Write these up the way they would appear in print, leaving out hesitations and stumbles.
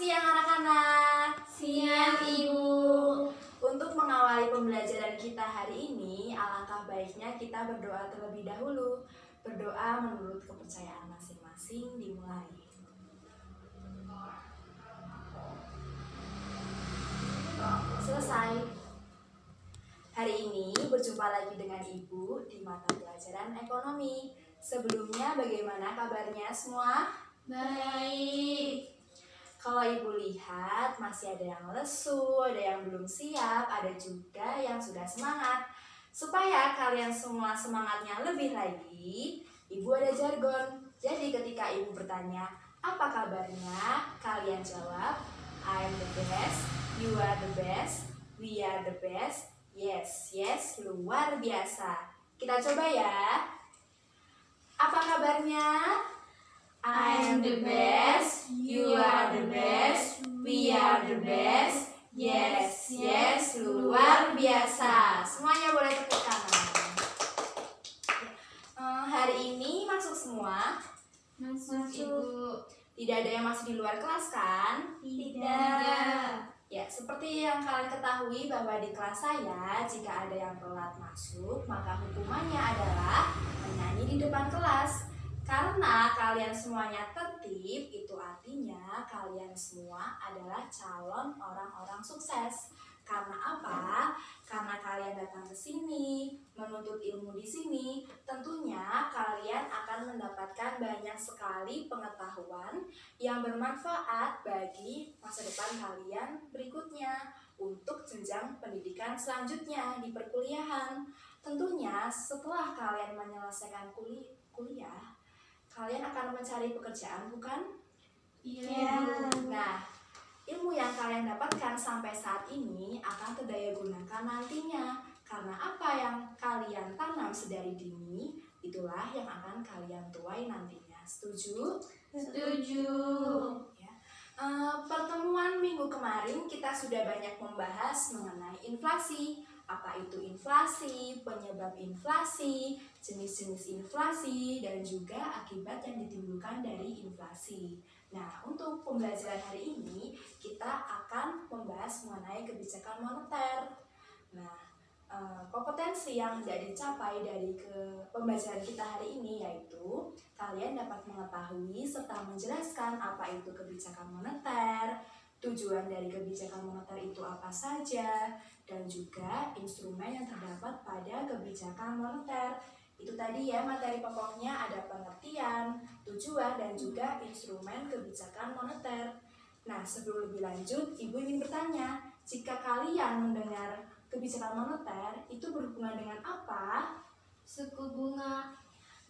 siang anak-anak. Siang Ibu. Untuk mengawali pembelajaran kita hari ini, alangkah baiknya kita berdoa terlebih dahulu. Berdoa menurut kepercayaan masing-masing dimulai. Selesai. Hari ini berjumpa lagi dengan Ibu di mata pelajaran ekonomi. Sebelumnya bagaimana kabarnya semua? Baik. Kalau Ibu lihat masih ada yang lesu, ada yang belum siap, ada juga yang sudah semangat. Supaya kalian semua semangatnya lebih lagi, Ibu ada jargon. Jadi ketika Ibu bertanya, apa kabarnya? Kalian jawab, I am the best, you are the best, we are the best, yes, yes, luar biasa. Kita coba ya. Apa kabarnya? I am the best, you are the best, we are the best, yes, yes, luar biasa. Semuanya boleh tepuk tangan. Hari ini masuk semua? Masuk Ibu. Tidak ada yang masih di luar kelas kan? Tidak. Ya, seperti yang kalian ketahui bahwa di kelas saya, jika ada yang telat masuk, maka hukumannya adalah menyanyi di depan kelas. Karena kalian semuanya tertib, itu artinya kalian semua adalah calon orang-orang sukses. Karena apa? Karena kalian datang ke sini, menuntut ilmu di sini, tentunya kalian akan mendapatkan banyak sekali pengetahuan yang bermanfaat bagi masa depan kalian berikutnya untuk jenjang pendidikan selanjutnya di perkuliahan. Tentunya setelah kalian menyelesaikan kuliah, kalian akan mencari pekerjaan, bukan? Iya. Nah, ilmu yang kalian dapatkan sampai saat ini akan terdaya gunakan nantinya. Karena apa yang kalian tanam sedari dini, itulah yang akan kalian tuai nantinya. Setuju? Setuju. Ya. Pertemuan minggu kemarin kita sudah banyak membahas mengenai inflasi. Apa itu inflasi, penyebab inflasi, jenis-jenis inflasi, dan juga akibat yang ditimbulkan dari inflasi. Nah, untuk pembelajaran hari ini, kita akan membahas mengenai kebijakan moneter. Nah, kompetensi yang hendak dicapai dari pembelajaran kita hari ini yaitu kalian dapat mengetahui serta menjelaskan apa itu kebijakan moneter, tujuan dari kebijakan moneter itu apa saja, dan juga instrumen yang terdapat pada kebijakan moneter. Itu tadi ya materi pokoknya, ada pengertian, tujuan, dan juga instrumen kebijakan moneter. Nah, sebelum lebih lanjut, Ibu ingin bertanya, jika kalian mendengar kebijakan moneter, itu berhubungan dengan apa? Suku bunga.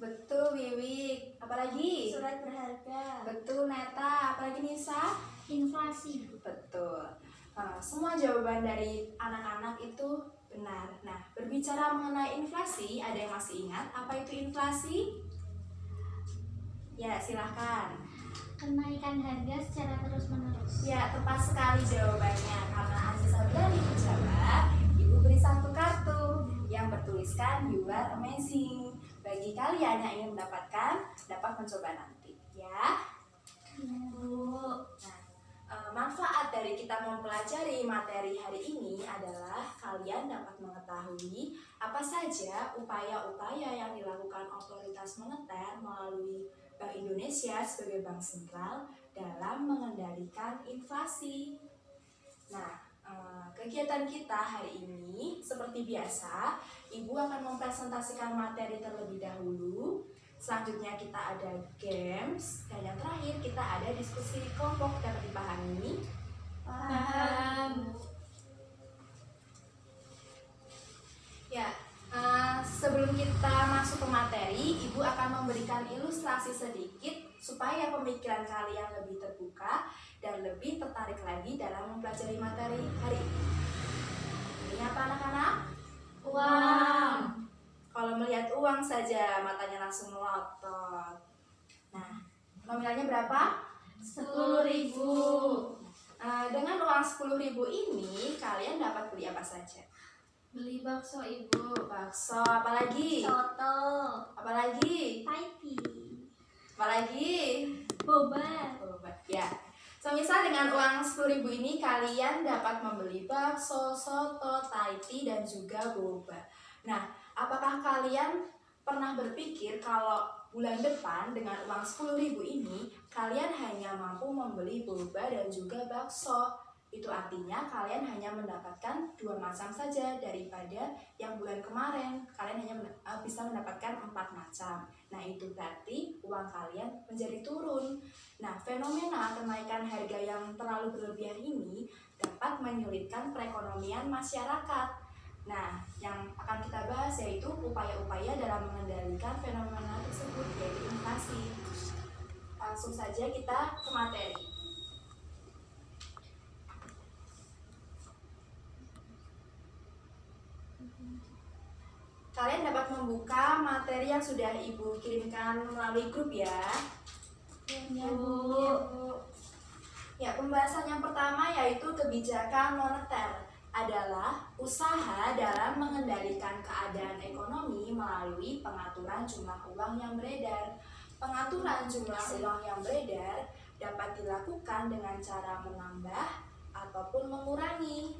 Betul, Wiwi. Apalagi? Surat berharga. Betul, Neta. Apalagi, Nisa? Inflasi. Betul. Semua jawaban dari anak-anak itu benar. Nah, berbicara mengenai inflasi, ada yang masih ingat apa itu inflasi? Ya, silahkan. Kenaikan harga secara terus-menerus. Ya, tepat sekali jawabannya. Karena Aziza berani menjawab, Ibu beri satu kartu yang bertuliskan You are amazing. Bagi kalian yang ingin mendapatkan, dapat mencoba nanti. Ya. Bu. Nah, manfaat dari kita mempelajari materi hari ini adalah kalian dapat mengetahui apa saja upaya-upaya yang dilakukan otoritas moneter melalui Bank Indonesia sebagai bank sentral dalam mengendalikan inflasi. Nah, kegiatan kita hari ini seperti biasa, Ibu akan mempresentasikan materi terlebih dahulu. Selanjutnya kita ada games, dan yang terakhir kita ada diskusi kelompok. Dapat dipahami? Paham. Ya, sebelum kita masuk ke materi, Ibu akan memberikan ilustrasi sedikit supaya pemikiran kalian lebih terbuka dan lebih tertarik lagi dalam mempelajari materi hari ini. Ini apa anak-anak? Uang. Kalau melihat uang saja matanya langsung melotot. Nah, nominalnya berapa? 10.000. Dengan uang 10.000 ini kalian dapat beli apa saja? Beli bakso Ibu. Bakso, apalagi? Soto. Apalagi? Paiti. Apalagi? Boba. Ya. Semisal dengan uang 10.000 ini kalian dapat membeli bakso, soto, taiti, dan juga boba. Nah, apakah kalian pernah berpikir kalau bulan depan dengan uang 10.000 ini kalian hanya mampu membeli boba dan juga bakso? Itu artinya kalian hanya mendapatkan 2 macam saja daripada yang bulan kemarin. Kalian hanya bisa mendapatkan 4 macam. Nah, itu berarti uang kalian menjadi turun. Nah, fenomena kenaikan harga yang terlalu berlebihan ini dapat menyulitkan perekonomian masyarakat. Nah, yang akan kita bahas yaitu upaya-upaya dalam mengendalikan fenomena tersebut, yaitu inflasi. Langsung saja kita ke materi. Kalian dapat membuka materi yang sudah Ibu kirimkan melalui grup ya. Ya, Bu. Ya, pembahasan yang pertama yaitu kebijakan moneter adalah usaha dalam mengendalikan keadaan ekonomi melalui pengaturan jumlah uang yang beredar. Pengaturan jumlah uang yang beredar dapat dilakukan dengan cara menambah ataupun mengurangi.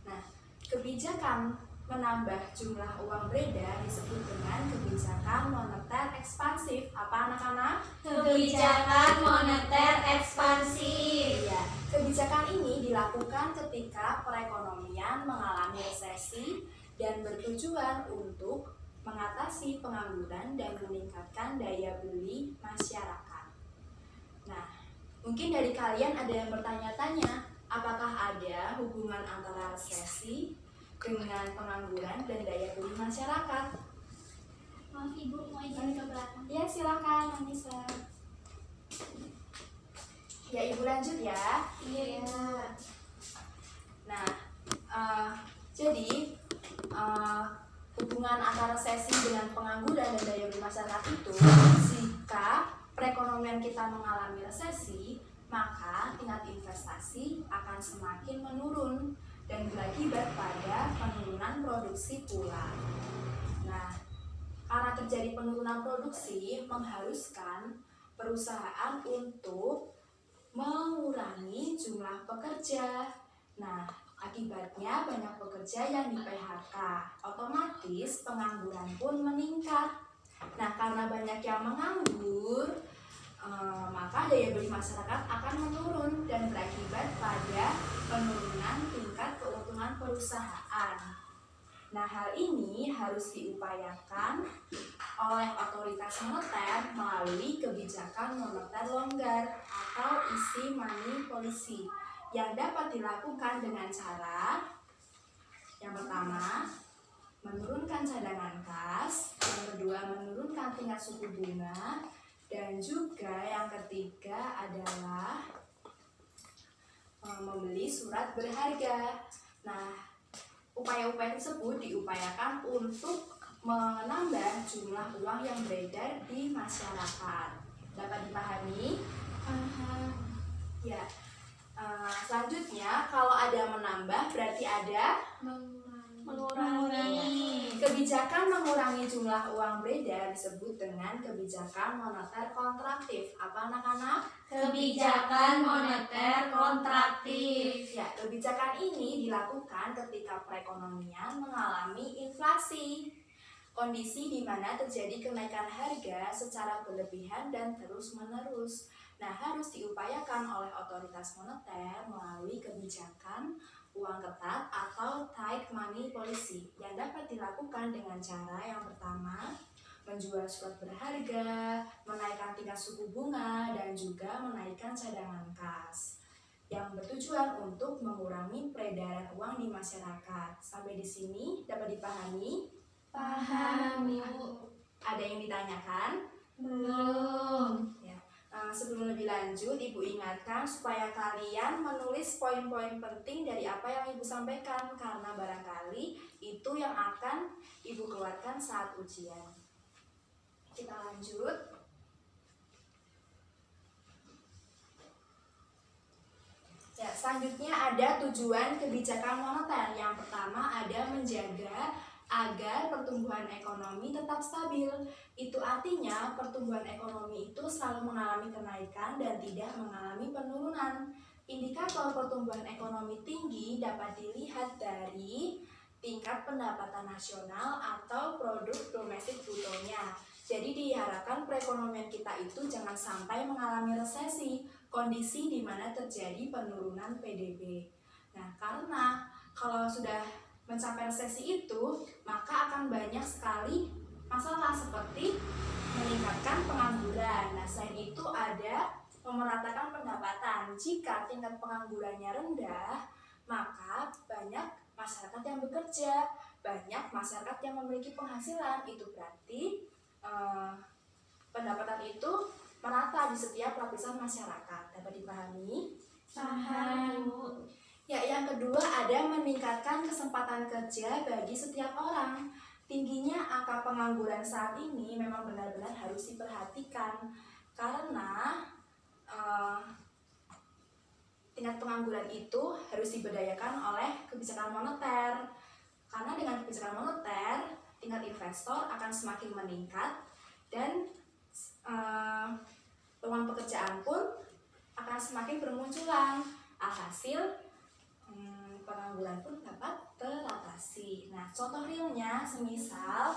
Nah, kebijakan menambah jumlah uang beredar disebut dengan kebijakan moneter ekspansif. Apa anak-anak? Kebijakan moneter ekspansif. Ya, kebijakan ini dilakukan ketika perekonomian mengalami resesi dan bertujuan untuk mengatasi pengangguran dan meningkatkan daya beli masyarakat. Nah, mungkin dari kalian ada yang bertanya-tanya, apakah ada hubungan antara resesi dengan pengangguran dan daya beli masyarakat? Maaf Ibu, mau izin ke belakang. Ya, silakan Anissa. Ya, Ibu lanjut ya. Iya. Nah, jadi hubungan antara resesi dengan pengangguran dan daya beli masyarakat itu, jika perekonomian kita mengalami resesi, maka tingkat investasi akan semakin menurun dan berakibat pada penurunan produksi pula. Nah, karena terjadi penurunan produksi mengharuskan perusahaan untuk mengurangi jumlah pekerja. Nah, akibatnya banyak pekerja yang di-PHK. Otomatis pengangguran pun meningkat. Nah, karena banyak yang menganggur, maka daya beli masyarakat akan menurun dan berakibat pada penurunan tingkat keuntungan perusahaan. Nah, hal ini harus diupayakan oleh otoritas moneter melalui kebijakan moneter longgar atau easy money policy yang dapat dilakukan dengan cara yang pertama, menurunkan cadangan kas, yang kedua, menurunkan tingkat suku bunga, dan juga yang ketiga adalah membeli surat berharga. Nah, upaya-upaya tersebut diupayakan untuk menambah jumlah uang yang beredar di masyarakat. Dapat dipahami? Ya. Selanjutnya, kalau ada menambah berarti ada Mengurangi. kebijakan mengurangi jumlah uang beredar disebut dengan kebijakan moneter kontraktif. Apa anak-anak? Kebijakan moneter kontraktif. Ya, kebijakan ini dilakukan ketika perekonomian mengalami inflasi. Kondisi di mana terjadi kenaikan harga secara berlebihan dan terus-menerus. Nah, harus diupayakan oleh otoritas moneter melalui kebijakan uang ketat atau tight money policy yang dapat dilakukan dengan cara yang pertama, menjual surat berharga, menaikkan tingkat suku bunga, dan juga menaikkan cadangan kas yang bertujuan untuk mengurangi peredaran uang di masyarakat. Sampai di sini dapat dipahami? Paham, Ibu. Ada yang ditanyakan? Belum. Ya. Sebelum lebih lanjut, Ibu ingatkan supaya kalian menulis poin-poin penting dari apa yang Ibu sampaikan, karena barangkali itu yang akan Ibu keluarkan saat ujian. Kita lanjut. Ya, selanjutnya ada tujuan kebijakan moneter. Yang pertama ada menjaga agar pertumbuhan ekonomi tetap stabil. Itu artinya pertumbuhan ekonomi itu selalu mengalami kenaikan dan tidak mengalami penurunan. Indikator pertumbuhan ekonomi tinggi dapat dilihat dari tingkat pendapatan nasional atau produk domestik brutonya. Jadi diharapkan perekonomian kita itu jangan sampai mengalami resesi, kondisi di mana terjadi penurunan PDB. Nah, karena kalau sudah mencapai resesi itu, maka akan banyak sekali masalah seperti meningkatkan pengangguran. Nah, selain itu ada memeratakan pendapatan. Jika tingkat penganggurannya rendah, maka banyak masyarakat yang bekerja, banyak masyarakat yang memiliki penghasilan. Itu berarti pendapatan itu merata di setiap lapisan masyarakat. Dapat dipahami? Paham. Ya, yang kedua ada meningkatkan kesempatan kerja bagi setiap orang. Tingginya angka pengangguran saat ini memang benar-benar harus diperhatikan karena tingkat pengangguran itu harus diberdayakan oleh kebijakan moneter. Karena dengan kebijakan moneter, tingkat investor akan semakin meningkat dan peluang pekerjaan pun akan semakin bermunculan. Alhasil pengangguran pun dapat teratasi. Nah, contoh realnya semisal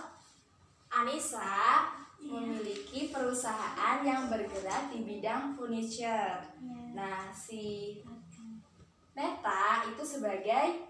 Anissa memiliki perusahaan yang bergerak di bidang furniture. Nah, si Neta itu sebagai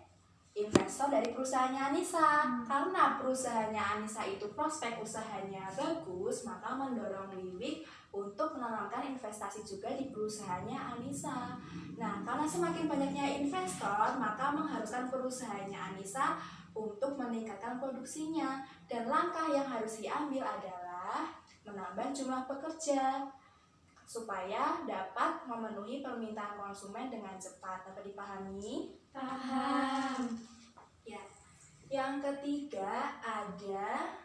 investor dari perusahaannya Anissa. Karena perusahaannya Anissa itu prospek usahanya bagus, maka mendorong Wiwik untuk menanamkan investasi juga di perusahaannya Anissa. Nah, karena semakin banyaknya investor, maka mengharuskan perusahaannya Anissa untuk meningkatkan produksinya. Dan langkah yang harus diambil adalah menambah jumlah pekerja supaya dapat memenuhi permintaan konsumen dengan cepat. Dapat dipahami? Paham. Ya. Yang ketiga ada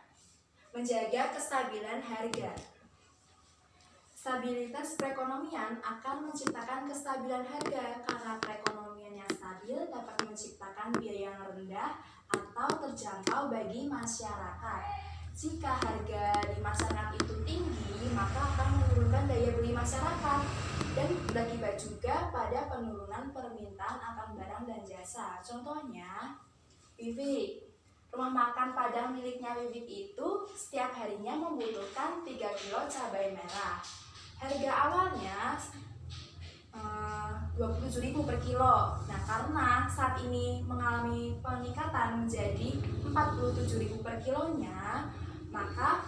menjaga kestabilan harga. Stabilitas perekonomian akan menciptakan kestabilan harga karena perekonomian yang stabil dapat menciptakan biaya yang rendah atau terjangkau bagi masyarakat. Jika harga di masyarakat itu tinggi, maka akan menurunkan daya beli masyarakat dan berakibat juga pada penurunan permintaan akan barang dan jasa. Contohnya, Wiwik, rumah makan Padang miliknya Wiwik itu setiap harinya membutuhkan 3 kilo cabai merah. Harga awalnya 27.000 per kilo. Nah, karena saat ini mengalami peningkatan menjadi 47.000 per kilonya, maka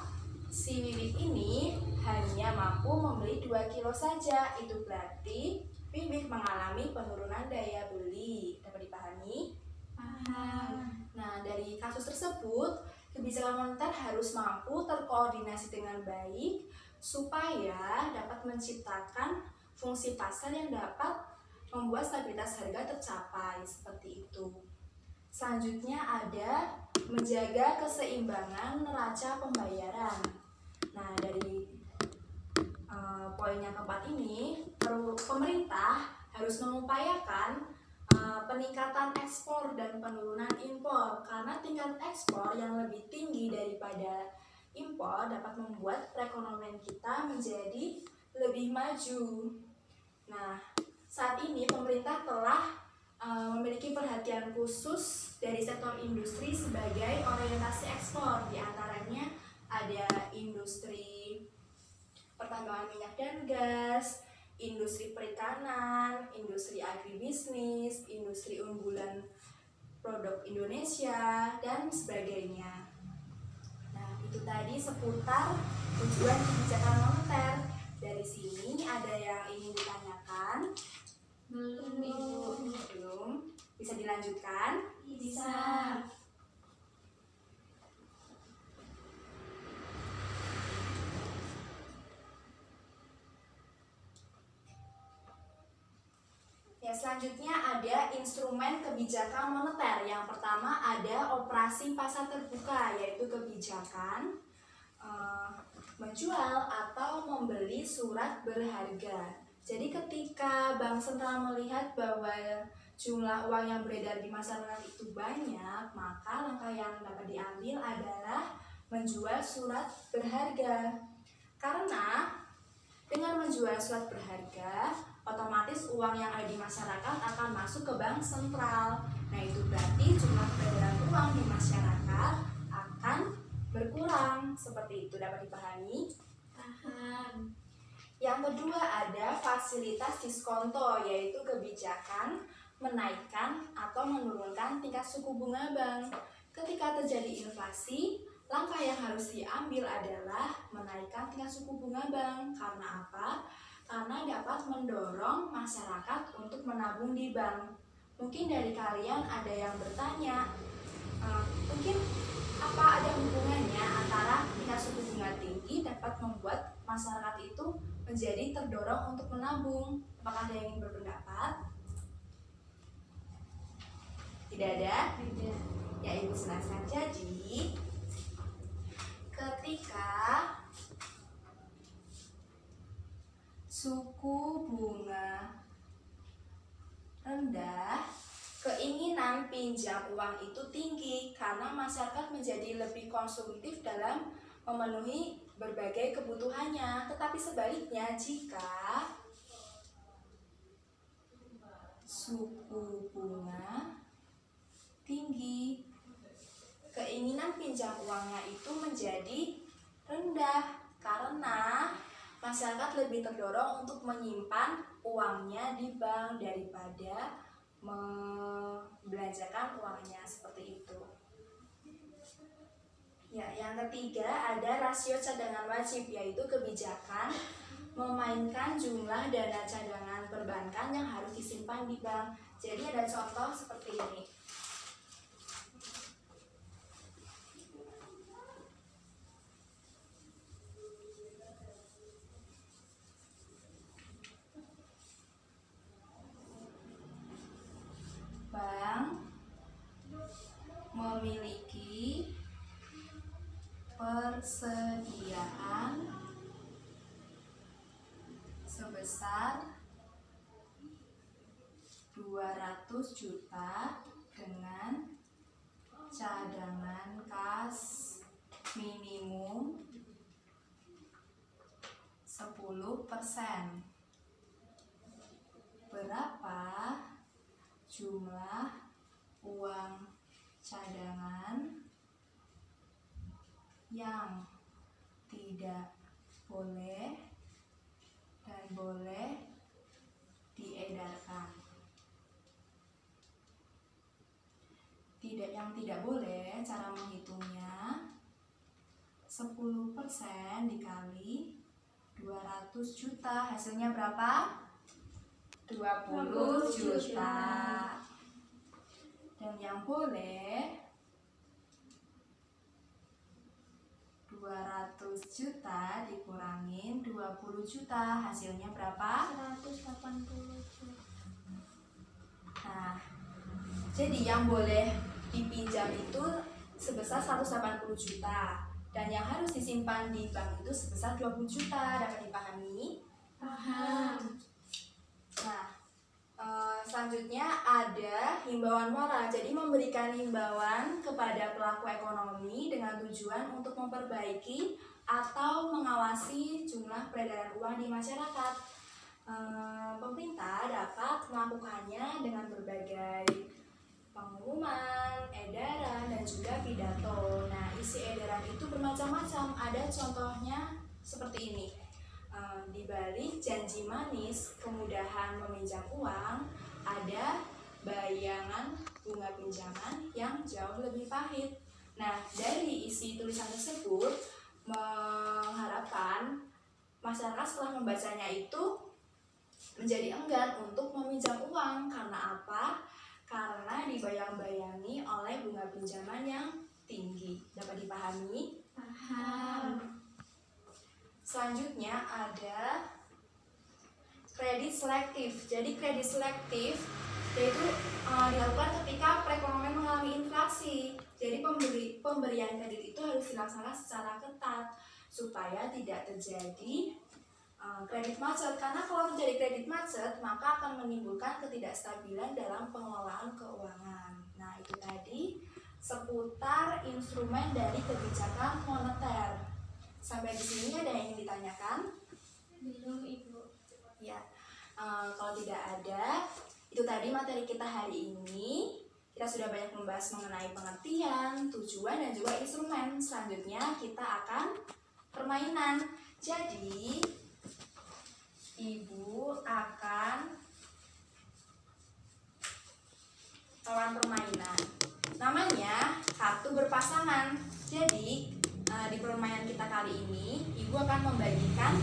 si Wiwik ini hanya mampu membeli 2 kilo saja. Itu berarti Wiwik mengalami penurunan daya beli. Dapat dipahami? Paham. Nah, dari kasus tersebut, kebijakan moneter harus mampu terkoordinasi dengan baik supaya dapat menciptakan fungsi pasar yang dapat membuat stabilitas harga tercapai, seperti itu. Selanjutnya ada menjaga keseimbangan neraca pembayaran. Nah, dari poin yang keempat ini, pemerintah harus mengupayakan peningkatan ekspor dan penurunan impor karena tingkat ekspor yang lebih tinggi daripada impor dapat membuat perekonomian kita menjadi lebih maju. Nah, saat ini pemerintah telah memiliki perhatian khusus dari sektor industri sebagai orientasi ekspor. Di antaranya ada industri pertambangan minyak dan gas, industri perikanan, industri agribisnis, industri unggulan produk Indonesia, dan sebagainya. Nah, itu tadi seputar tujuan kebijakan moneter. Dari sini ada yang ingin ditanyakan? Belum, Ibu. Belum. Bisa dilanjutkan? Bisa. Ya, selanjutnya ada instrumen kebijakan moneter. Yang pertama ada operasi pasar terbuka, yaitu kebijakan menjual atau membeli surat berharga. Jadi ketika bank sentral melihat bahwa jumlah uang yang beredar di masyarakat itu banyak, maka langkah yang dapat diambil adalah menjual surat berharga. Karena dengan menjual surat berharga, otomatis uang yang ada di masyarakat akan masuk ke bank sentral. Nah, itu berarti jumlah peredaran uang di masyarakat akan berkurang. Seperti itu, dapat dipahami? Paham. Yang kedua ada fasilitas diskonto, yaitu kebijakan menaikkan atau menurunkan tingkat suku bunga bank. Ketika terjadi inflasi, langkah yang harus diambil adalah menaikkan tingkat suku bunga bank. Karena apa? Karena dapat mendorong masyarakat untuk menabung di bank. Mungkin dari kalian ada yang bertanya, mungkin apa ada hubungannya antara tingkat suku bunga tinggi dapat membuat masyarakat itu menjadi terdorong untuk menabung? Apakah ada yang ingin berpendapat? Tidak ada? Tidak. Ya, Ibu jelaskan. Jadi, ketika suku bunga rendah, keinginan pinjam uang itu tinggi karena masyarakat menjadi lebih konsumtif dalam memenuhi berbagai kebutuhannya. Tetapi sebaliknya, jika suku bunga tinggi, keinginan pinjam uangnya itu menjadi rendah karena masyarakat lebih terdorong untuk menyimpan uangnya di bank daripada membelanjakan uangnya, seperti itu. Ya, yang ketiga ada rasio cadangan wajib, yaitu kebijakan memainkan jumlah dana cadangan perbankan yang harus disimpan di bank. Jadi ada contoh seperti ini. Bank memiliki persediaan sebesar 200 juta dengan cadangan kas minimum 10%. Berapa jumlah uang cadangan yang tidak boleh dan boleh diedarkan? Yang tidak boleh, cara menghitungnya 10% dikali 200 juta, hasilnya berapa? 20 juta. Dan yang boleh 200 juta dikurangin 20 juta, hasilnya berapa? 180 juta. Nah, jadi yang boleh dipinjam itu sebesar 180 juta dan yang harus disimpan di bank itu sebesar 20 juta. Dapat dipahami? Paham. Nah, selanjutnya ada himbauan moral. Jadi memberikan himbauan kepada pelaku ekonomi dengan tujuan untuk memperbaiki atau mengawasi jumlah peredaran uang di masyarakat. Pemerintah dapat melakukannya dengan berbagai pengumuman, edaran, dan juga pidato. Nah, isi edaran itu bermacam-macam. Ada contohnya seperti ini. Di balik janji manis kemudahan meminjam uang, ada bayangan bunga pinjaman yang jauh lebih pahit. Nah, dari isi tulisan tersebut mengharapkan masyarakat setelah membacanya itu menjadi enggan untuk meminjam uang. Karena apa? Karena dibayang-bayangi oleh bunga pinjaman yang tinggi. Dapat dipahami? Paham. Selanjutnya ada kredit selektif. Jadi kredit selektif yaitu dilakukan ketika perekonomian mengalami inflasi. Jadi pemberian kredit itu harus dilaksanakan secara ketat supaya tidak terjadi kredit macet, karena kalau terjadi kredit macet maka akan menimbulkan ketidakstabilan dalam pengelolaan keuangan. Nah, itu tadi seputar instrumen dari kebijakan moneter. Sampai di sini ada yang ingin ditanyakan? Belum, Ibu. Ya, kalau tidak ada, itu tadi materi kita hari ini. Kita sudah banyak membahas mengenai pengertian, tujuan, dan juga instrumen. Selanjutnya kita akan permainan. Jadi, Ibu akan lawan permainan. Namanya kartu berpasangan. Jadi, di permainan kita kali ini, Ibu akan membagikan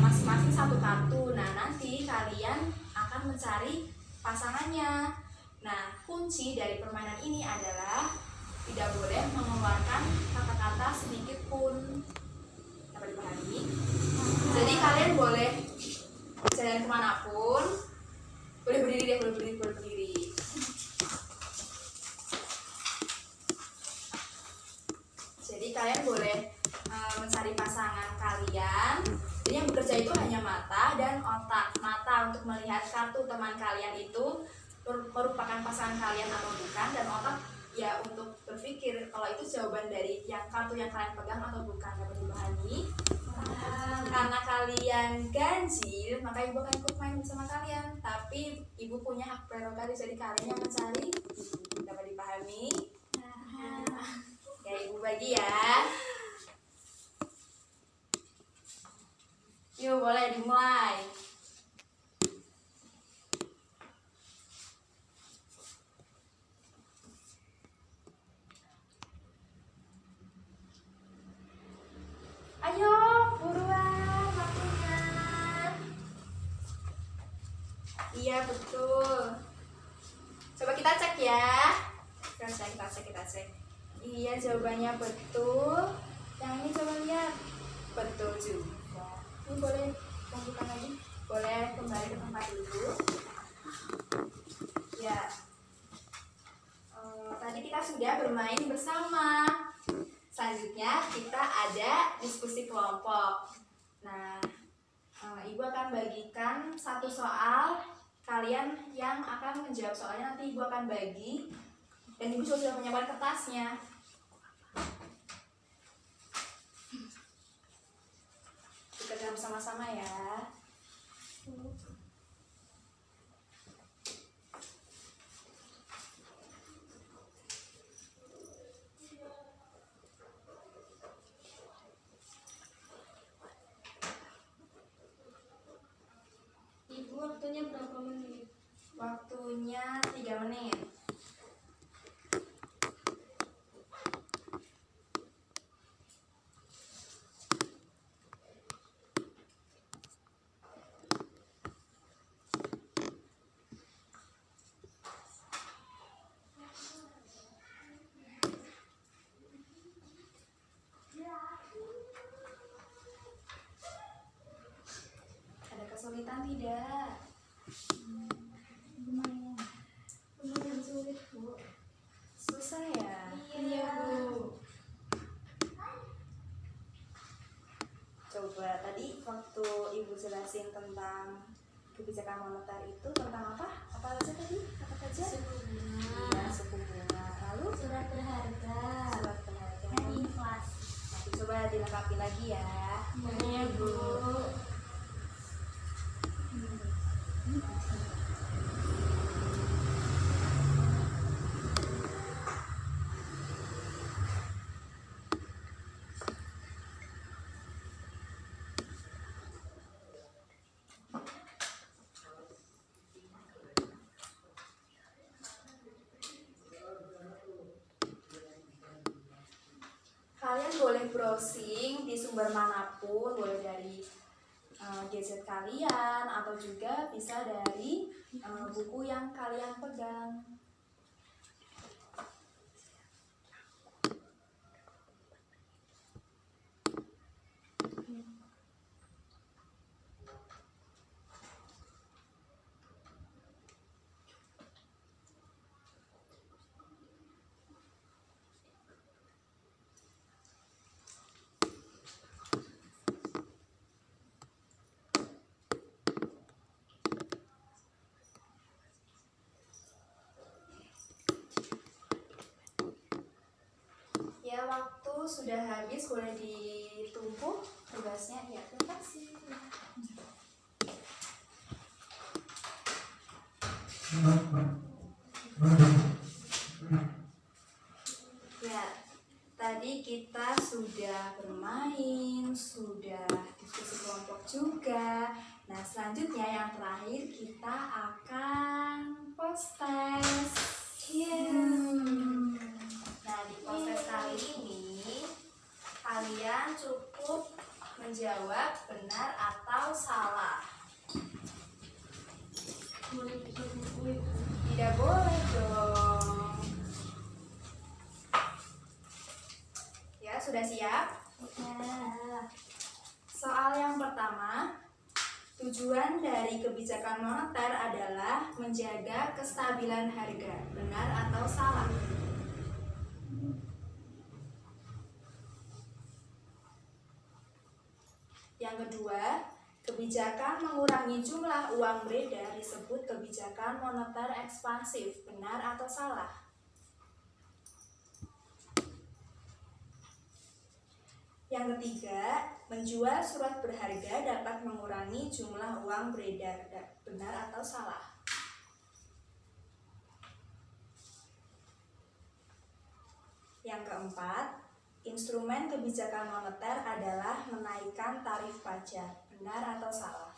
masing-masing satu kartu. Nah, nanti kalian akan mencari pasangannya. Nah, kunci dari permainan ini adalah tidak boleh mengeluarkan kata-kata sedikit pun. Dapat dipahami? Jadi kalian boleh jalan kemanapun. Boleh berdiri deh, boleh berdiri. Jadi kalian boleh mencari pasangan kalian. Jadi yang bekerja itu hanya mata dan otak. Mata untuk melihat kartu teman kalian itu merupakan pasangan kalian atau bukan, dan otak ya untuk berpikir kalau itu jawaban dari yang kartu yang kalian pegang atau bukan. Dapat dipahami? Karena kalian ganjil, maka ibu akan ikut main bersama kalian. Tapi ibu punya hak prerogatif, jadi kalian yang mencari. Dapat dipahami? Ya, ibu bagi ya. Yuk, boleh dimulai. Ayo, buruan waktunya. Iya, betul. Coba kita cek ya. Kita cek. Iya, jawabannya betul. Yang ini coba lihat. Betul juga. Ini boleh lanjutkan lagi. Boleh kembali ke tempat dulu. Ya. Tadi kita sudah bermain bersama. Selanjutnya kita ada diskusi kelompok. Nah, ibu akan bagikan satu soal. Kalian yang akan menjawab soalnya nanti ibu akan bagi. Dan ibu sudah menyiapkan kertasnya. Kita jawab sama-sama ya. Ibu, waktunya berapa menit? Waktunya 3 menit. Ada kesulitan tidak? Lumayan sulit, Bu. Susah ya? Iya, Bu. Coba tadi waktu ibu jelasin tentang kebijakan moneter itu tentang apa? Apa aja tadi? Apa saja? Suku bunga. Iya, suku bunga. Lalu Surat berharga. surat berharga. Dan inflasi. Nanti coba dilengkapi lagi ya. Iya, Bu. Kalian boleh browsing di sumber manapun, boleh dari gadget kalian atau juga bisa dari buku yang kalian pegang. waktu sudah habis, boleh ditumpuk tugasnya. Ya, terima kasih. Ya, tadi kita sudah bermain, sudah diskusi kelompok juga. Nah, selanjutnya yang terakhir kita akan post-test. Nah, di post-test kali ini kalian cukup menjawab benar atau salah. Tidak boleh dong. Ya, sudah siap? Soal yang pertama, tujuan dari kebijakan moneter adalah menjaga kestabilan harga. Benar atau salah? Yang kedua, kebijakan mengurangi jumlah uang beredar disebut kebijakan moneter ekspansif. Benar atau salah? Yang ketiga, menjual surat berharga dapat mengurangi jumlah uang beredar. Benar atau salah? Yang keempat, instrumen kebijakan moneter adalah menaikkan tarif pajak. Benar atau salah?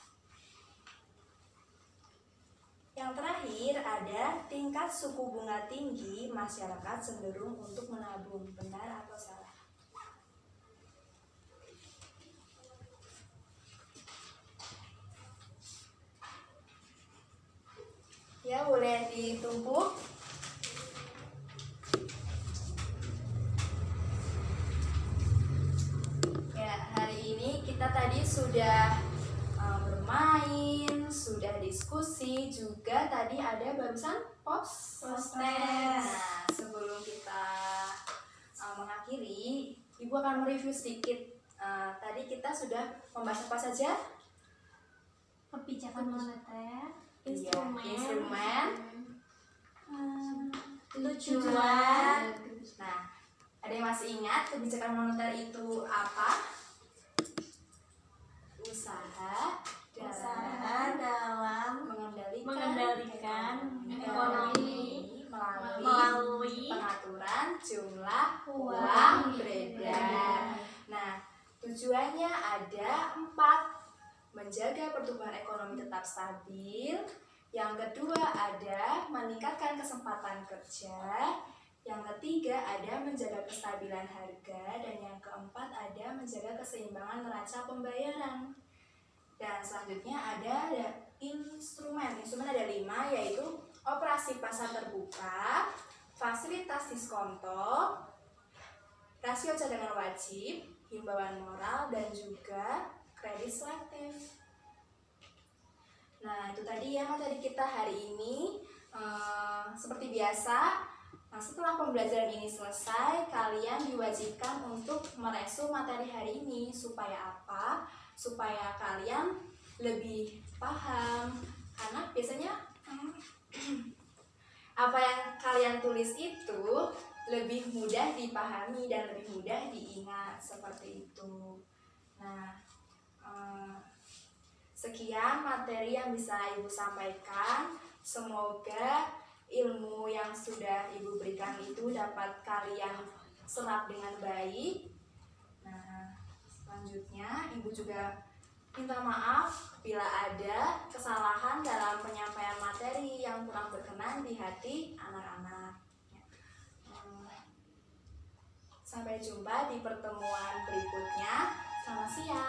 Yang terakhir ada tingkat suku bunga tinggi, masyarakat cenderung untuk menabung. Benar atau salah? Ya, boleh ditumpuk. Ya, hari ini kita tadi sudah bermain, sudah diskusi, juga tadi ada barusan post-test. Nah, sebelum kita mengakhiri, Ibu akan mereview sedikit. Tadi kita sudah membahas apa saja? Kebijakan moneter, Instrumen, tujuan, Nah, ada yang masih ingat kebijakan moneter itu apa? Usaha dalam mengendalikan ekonomi melalui melalui pengaturan jumlah uang beredar. Nah, tujuannya ada 4. Menjaga pertumbuhan ekonomi tetap stabil. Yang kedua ada meningkatkan kesempatan kerja. Yang ketiga ada menjaga kestabilan harga. Dan yang keempat ada menjaga keseimbangan neraca pembayaran. Dan selanjutnya ada instrumen. Instrumen ada 5, yaitu operasi pasar terbuka, fasilitas diskonto, rasio cadangan wajib, himbauan moral, dan juga kredit selektif. Nah, itu tadi ya materi kita hari ini. Seperti biasa, setelah pembelajaran ini selesai, kalian diwajibkan untuk meresu materi hari ini. Supaya apa? Supaya kalian lebih paham. Karena biasanya apa yang kalian tulis itu lebih mudah dipahami dan lebih mudah diingat, seperti itu. Nah, sekian materi yang bisa Ibu sampaikan. Semoga ilmu yang sudah Ibu berikan itu dapat kalian serap dengan baik. Nah, selanjutnya Ibu juga minta maaf bila ada kesalahan dalam penyampaian materi yang kurang berkenan di hati anak-anak. Sampai jumpa di pertemuan berikutnya. Selamat siang.